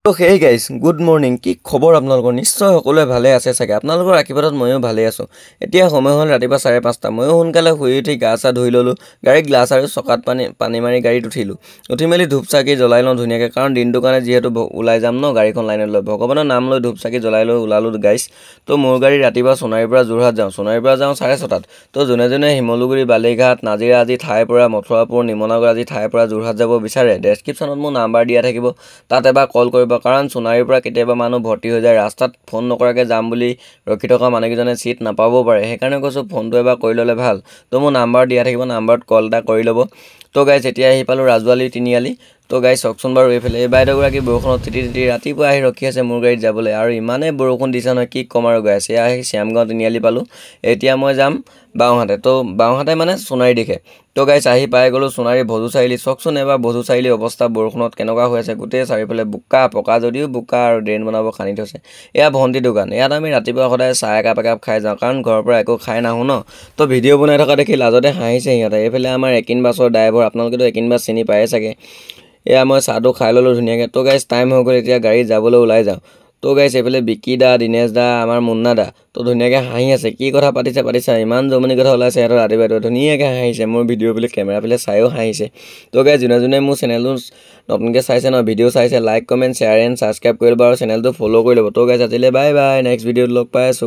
তো hey guys good morning কি খবৰ আপোনালোকৰ নিশ্চয় সকলোৱে ভালে আছে চাগে আপোনালোকৰ আশীৰ্বাদত ময়ো ভালে আছোঁ এতিয়া সময় হ'ল ৰাতিপুৱা 5:30 ময়ো সোনকালে শুই উঠি গা চা ধুই ল'লোঁ গাড়ী গ্লাছ আৰু চকাত পানী মাৰি গাড়ীত উঠি মেলি ধূপ চাকি জ্বলাই লওঁ ধুনীয়াকৈ কাৰণ দিনটোৰ কাৰণে যিহেতু ওলাই যাম ন গাড়ীখন লাইনত লৈ ভগৱানৰ নাম লৈ ধূপ চাকি জ্বলাই লৈ ওলালোঁ গাইজ তো মোৰ গাড়ী ৰাতিপুৱা সোণাৰীৰ পৰা যোৰহাট যাওঁ 6:30 তো যোনে যোনে শিমলুগুৰি বালিঘাট নাজিৰা আদি ঠাইৰ পৰা মথুৰাপুৰ নিমনাগৰ আদি ঠাইৰ পৰা যোৰহাট যাব বিচাৰে ডেছক্ৰিপশ্যনত মোৰ নাম্বাৰ দিয়া থাকিব তাত এবাৰ কল কৰিব কাৰণ সোণাৰীৰ পৰা কেতিয়াবা মানুহ ভৰ্তি হৈ যায় ৰাস্তাত ফোন নকৰাকৈ যাম বুলি ৰখি থকা মানুহকেইজনে চিট নাপাবও পাৰে সেইকাৰণে কৈছোঁ ফোনটো এবাৰ কৰি ল'লে ভাল তো মোৰ নাম্বাৰ দিয়া থাকিব নাম্বাৰত কল এটা কৰি ল'ব তো গাইজ এতিয়া আহি পালোঁ ৰাজুৱালী তিনিআলি তো গাইজ চাওকচোন বাৰু এইফালে এই বাইদেউগৰাকী বৰষুণত তিতি ৰাতিপুৱা আহি ৰখি আছে মোৰ গাড়ীত যাবলৈ আৰু ইমানেই বৰষুণ দিছে নহয় কি ক'ম আৰু গাইজ এয়া আহি শ্যামগাঁও তিনিআলি পালোঁ এতিয়া মই যাম বাওঁহাতে তো বাওঁহাতে মানে সোণাৰী দিশে তো গাইজ আহি পাই গ'লোঁ সোণাৰী ভজু চাৰিআলি চাওকচোন এবাৰ ভজু চাৰিআলি অৱস্থা বৰষুণত কেনেকুৱা হৈ আছে গোটেই চাৰিওফালে বোকা পকা যদিও বোকা আৰু ড্ৰেইন বনাব খান্দি থৈছে এয়া ভণ্টি দোকান ইয়াত আমি ৰাতিপুৱা সদায় চাহ একাপ খাই যাওঁ কাৰণ ঘৰৰ পৰা একো খাই নাহোঁ ন তো ভিডিঅ' বনাই থকা দেখি লাজতে হাঁহিছে সিহঁতে এইফালে আমাৰ একিন বাছৰ ড্ৰাইভাৰ আপোনালোকেতো একিন বাছ চিনি পায়ে চাগে এয়া মই চাহটো খাই ল'লোঁ ধুনীয়াকৈ তো গাইজ টাইম হৈ গ'ল এতিয়া গাড়ীত যাবলৈ ওলাই যাওঁ তো গাইজ এইফালে বিকি দা দিনেশ দা আমাৰ মুন্না দা তো ধুনীয়াকৈ হাঁহি আছে কি কথা পাতিছে ইমান জমনি কথা ওলাইছে সিহঁতৰ ৰাতিপুৱা ধুনীয়াকৈ হাঁহিছে মোৰ ভিডিঅ' বুলি কেমেৰা পেলাই চায়ো হাঁহিছে তো গাইজ যোনে মোৰ চেনেলটো নতুনকৈ চাইছে ন ভিডিঅ' চাইছে like comment share and subscribe কৰি ল'ব আৰু চেনেলটো ফ'ল' কৰি ল'ব তো গাইজ আজিলৈ বাই বাই নেক্সট ভিডিঅ'ত লগ পাই আছোঁ